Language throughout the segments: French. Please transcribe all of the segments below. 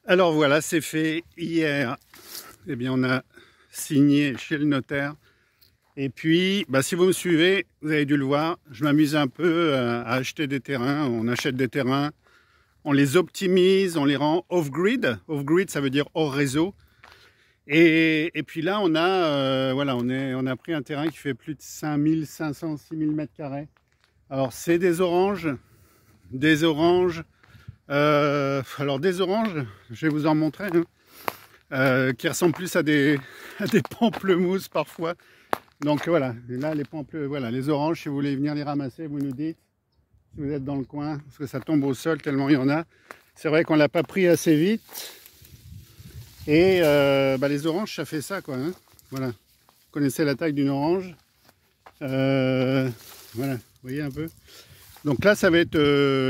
Alors voilà, c'est fait hier. Eh bien, on a signé chez le notaire. Et puis, si vous me suivez, vous avez dû le voir, je m'amuse un peu à acheter des terrains. On achète des terrains, on les optimise, on les rend off-grid. Off-grid, ça veut dire hors réseau. Et puis là, on a pris un terrain qui fait plus de 5500, 6000 mètres carrés. Alors, c'est des oranges, des oranges. Alors, des oranges, je vais vous en montrer, hein. Qui ressemblent plus à des pamplemousses parfois. Donc voilà, et là voilà, les oranges, si vous voulez venir les ramasser, vous nous dites, si vous êtes dans le coin, parce que ça tombe au sol tellement il y en a. C'est vrai qu'on l'a pas pris assez vite. Et les oranges, ça fait ça quoi, hein. Voilà, vous connaissez la taille d'une orange. Voilà, vous voyez un peu. Donc là, ça va être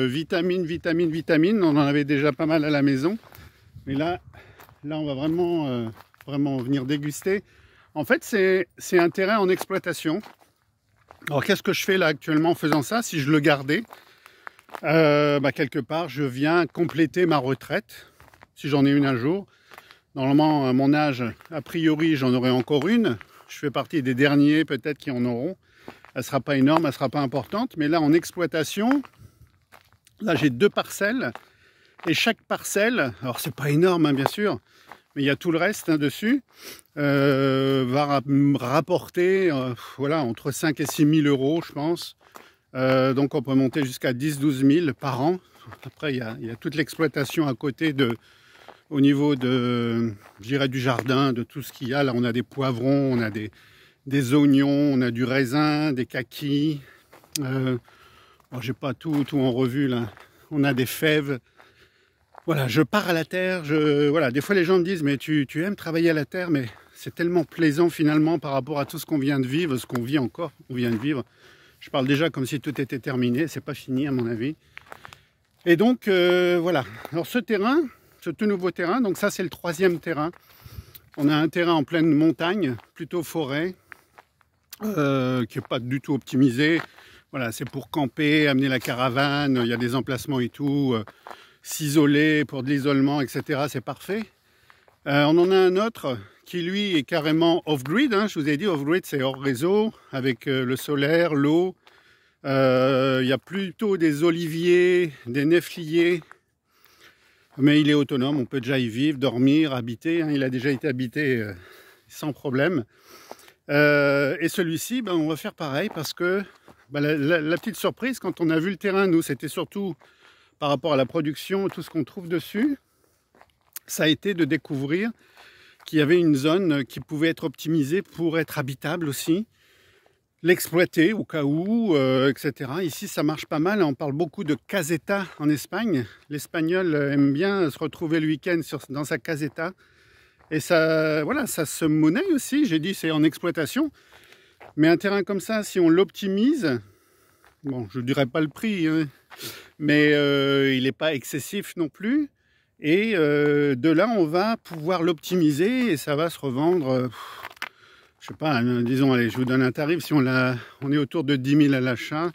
vitamine, vitamine, vitamine. On en avait déjà pas mal à la maison. Mais là on va vraiment venir déguster. En fait, c'est un terrain en exploitation. Alors, qu'est-ce que je fais là actuellement en faisant ça? Si je le gardais, quelque part, je viens compléter ma retraite, si j'en ai une un jour. Normalement, à mon âge, a priori, j'en aurai encore une. Je fais partie des derniers, peut-être, qui en auront. Elle ne sera pas énorme, elle ne sera pas importante. Mais là, en exploitation, là, j'ai 2 parcelles. Et chaque parcelle, alors c'est pas énorme, hein, bien sûr, mais il y a tout le reste dessus, va rapporter entre 5 et 6 000 euros, je pense. Donc on peut monter jusqu'à 10-12 000 par an. Après, il y a toute l'exploitation à côté au niveau je dirais, du jardin, de tout ce qu'il y a. Là, on a des poivrons, on a des oignons, on a du raisin, des kakis. J'ai pas tout en revue là. On a des fèves. Voilà, je pars à la terre. Des fois les gens me disent mais tu aimes travailler à la terre, mais c'est tellement plaisant finalement par rapport à tout ce qu'on vient de vivre, ce qu'on vit encore, on vient de vivre. Je parle déjà comme si tout était terminé, c'est pas fini à mon avis. Et donc voilà. Alors ce tout nouveau terrain, donc ça c'est le 3e terrain. On a un terrain en pleine montagne, plutôt forêt, qui n'est pas du tout optimisé. Voilà, c'est pour camper, amener la caravane, il y a des emplacements et tout. S'isoler pour de l'isolement, etc. C'est parfait. On en a un autre qui lui est carrément off-grid, hein. Je vous ai dit off-grid c'est hors réseau avec le solaire, l'eau. Il y a plutôt des oliviers, des néfliers, mais il est autonome, on peut déjà y vivre, dormir, habiter, hein. Il a déjà été habité sans problème. Et celui-ci, on va faire pareil parce que la petite surprise quand on a vu le terrain, nous c'était surtout par rapport à la production, tout ce qu'on trouve dessus, ça a été de découvrir qu'il y avait une zone qui pouvait être optimisée pour être habitable aussi, l'exploiter au cas où, etc. Ici, ça marche pas mal. On parle beaucoup de caseta en Espagne. L'Espagnol aime bien se retrouver le week-end dans sa caseta. Et ça, voilà, ça se monnaie aussi. J'ai dit c'est en exploitation. Mais un terrain comme ça, si on l'optimise, bon, je ne dirais pas le prix, hein, mais il n'est pas excessif non plus. Et de là, on va pouvoir l'optimiser et ça va se revendre, je sais pas, disons, allez, je vous donne un tarif, si on est autour de 10 000 à l'achat,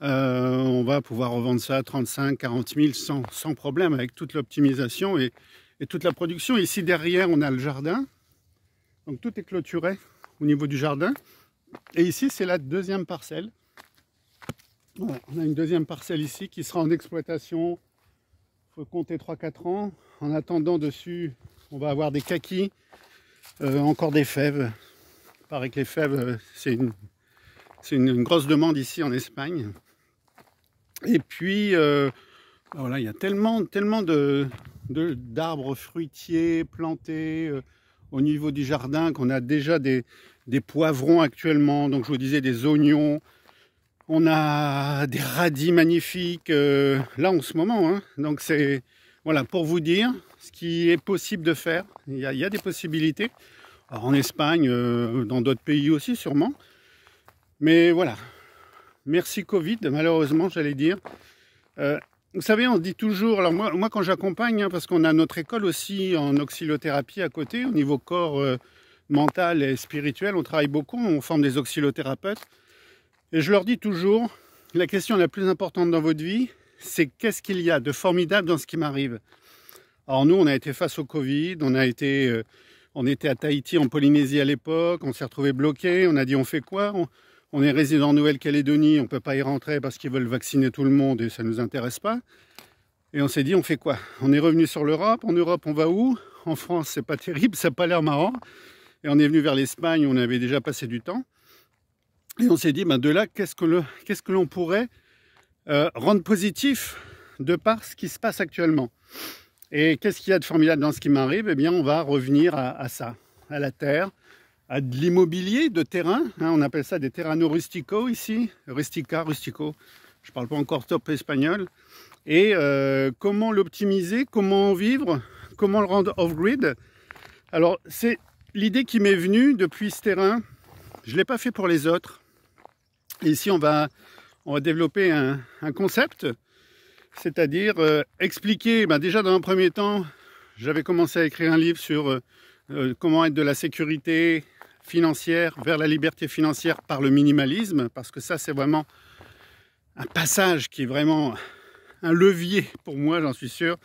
on va pouvoir revendre ça à 35 40 000 sans problème avec toute l'optimisation et toute la production. Ici derrière, on a le jardin, donc tout est clôturé au niveau du jardin. Et ici, c'est la 2e parcelle. Voilà, on a une 2e parcelle ici qui sera en exploitation. Il faut compter 3-4 ans. En attendant, dessus, on va avoir des kakis, encore des fèves. Il paraît que les fèves, c'est une grosse demande ici en Espagne. Et puis, voilà, il y a tellement d'arbres fruitiers plantés au niveau du jardin qu'on a déjà des poivrons actuellement. Donc, je vous disais des oignons. On a des radis magnifiques là en ce moment, hein. Donc c'est voilà pour vous dire ce qui est possible de faire. Il y a des possibilités. Alors, en Espagne, dans d'autres pays aussi sûrement. Mais voilà. Merci Covid, malheureusement j'allais dire. Vous savez, on dit toujours. Alors moi quand j'accompagne, hein, parce qu'on a notre école aussi en oscillothérapie à côté, au niveau corps mental et spirituel, on travaille beaucoup. On forme des oscillothérapeutes. Et je leur dis toujours, la question la plus importante dans votre vie, c'est qu'est-ce qu'il y a de formidable dans ce qui m'arrive? Alors nous, on a été face au Covid, on était à Tahiti, en Polynésie à l'époque, on s'est retrouvé bloqué, on a dit on fait quoi? On est résident en Nouvelle-Calédonie, on ne peut pas y rentrer parce qu'ils veulent vacciner tout le monde et ça ne nous intéresse pas. Et on s'est dit on fait quoi? On est revenu sur l'Europe, en Europe on va où? En France c'est pas terrible, ça n'a pas l'air marrant. Et on est venu vers l'Espagne, on avait déjà passé du temps. Et on s'est dit, ben de là, qu'est-ce que l'on pourrait rendre positif de par ce qui se passe actuellement? Et qu'est-ce qu'il y a de formidable dans ce qui m'arrive? Eh bien, on va revenir à ça, à la terre, à de l'immobilier, de terrain. Hein, on appelle ça des terrano rustico ici, rustico. Je ne parle pas encore top espagnol. Et comment l'optimiser, comment en vivre, comment le rendre off-grid? Alors, c'est l'idée qui m'est venue depuis ce terrain. Je ne l'ai pas fait pour les autres. Et ici, on va développer un concept, c'est-à-dire expliquer, déjà dans un premier temps, j'avais commencé à écrire un livre sur comment être de la sécurité financière vers la liberté financière par le minimalisme, parce que ça, c'est vraiment un passage qui est vraiment un levier pour moi, j'en suis sûr.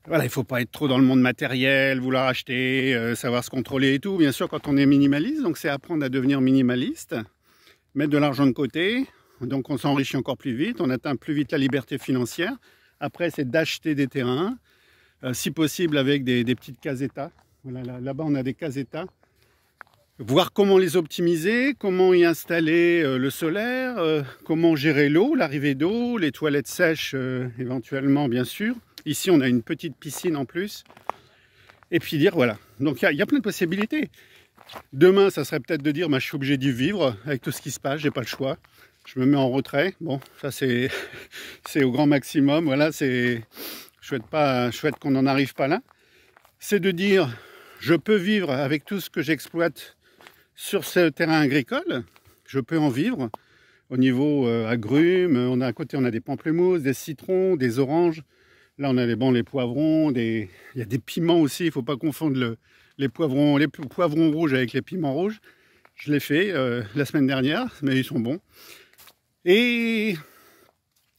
Voilà, il ne faut pas être trop dans le monde matériel, vouloir acheter, savoir se contrôler et tout. Bien sûr, quand on est minimaliste, donc c'est apprendre à devenir minimaliste, mettre de l'argent de côté, donc on s'enrichit encore plus vite, on atteint plus vite la liberté financière. Après, c'est d'acheter des terrains, si possible avec des petites casetas. Voilà, là-bas, on a des casetas. Voir comment les optimiser, comment y installer le solaire, comment gérer l'eau, l'arrivée d'eau, les toilettes sèches éventuellement, bien sûr. Ici, on a une petite piscine en plus. Et puis dire, voilà. Donc, il y a plein de possibilités. Demain, ça serait peut-être de dire, je suis obligé d'y vivre avec tout ce qui se passe, j'ai pas le choix. Je me mets en retrait. Bon, ça, c'est au grand maximum. Voilà, je souhaite qu'on n'en arrive pas là. C'est de dire, je peux vivre avec tout ce que j'exploite sur ce terrain agricole. Je peux en vivre. Au niveau agrumes, à côté, on a des pamplemousses, des citrons, des oranges. Là, on a les poivrons, il y a des piments aussi. Il ne faut pas confondre les poivrons rouges avec les piments rouges. Je l'ai fait la semaine dernière, mais ils sont bons. Et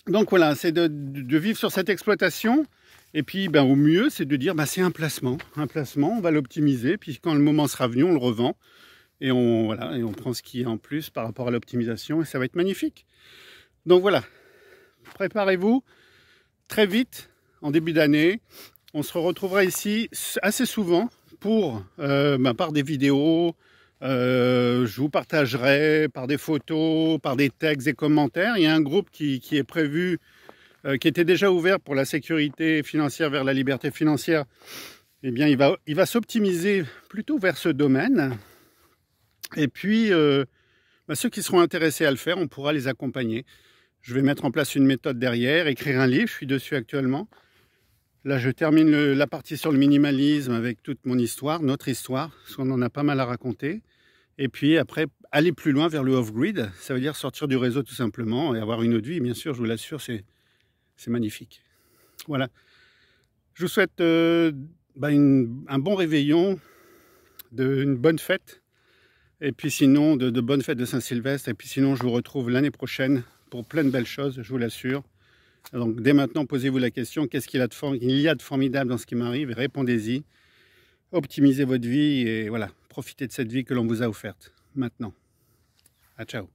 donc voilà, c'est de vivre sur cette exploitation. Et puis, au mieux, c'est de dire, c'est un placement. Un placement, on va l'optimiser. Puis quand le moment sera venu, on le revend. Et on prend ce qui est en plus par rapport à l'optimisation. Et ça va être magnifique. Donc voilà, préparez-vous très vite. En début d'année, on se retrouvera ici assez souvent pour, par des vidéos, je vous partagerai par des photos, par des textes et commentaires. Il y a un groupe qui est prévu, qui était déjà ouvert pour la sécurité financière vers la liberté financière. Eh bien, il va s'optimiser plutôt vers ce domaine. Et puis, ceux qui seront intéressés à le faire, on pourra les accompagner. Je vais mettre en place une méthode derrière, écrire un livre, je suis dessus actuellement. Là, je termine la partie sur le minimalisme avec toute mon histoire, notre histoire, parce qu'on en a pas mal à raconter. Et puis après, aller plus loin vers le off-grid, ça veut dire sortir du réseau tout simplement et avoir une autre vie. Bien sûr, je vous l'assure, c'est magnifique. Voilà. Je vous souhaite un bon réveillon, une bonne fête. Et puis sinon, de bonnes fêtes de Saint-Sylvestre. Et puis sinon, je vous retrouve l'année prochaine pour plein de belles choses, je vous l'assure. Donc dès maintenant, posez-vous la question, qu'est-ce qu'il y a de formidable dans ce qui m'arrive? Et répondez-y. Optimisez votre vie et voilà, profitez de cette vie que l'on vous a offerte maintenant. Ciao.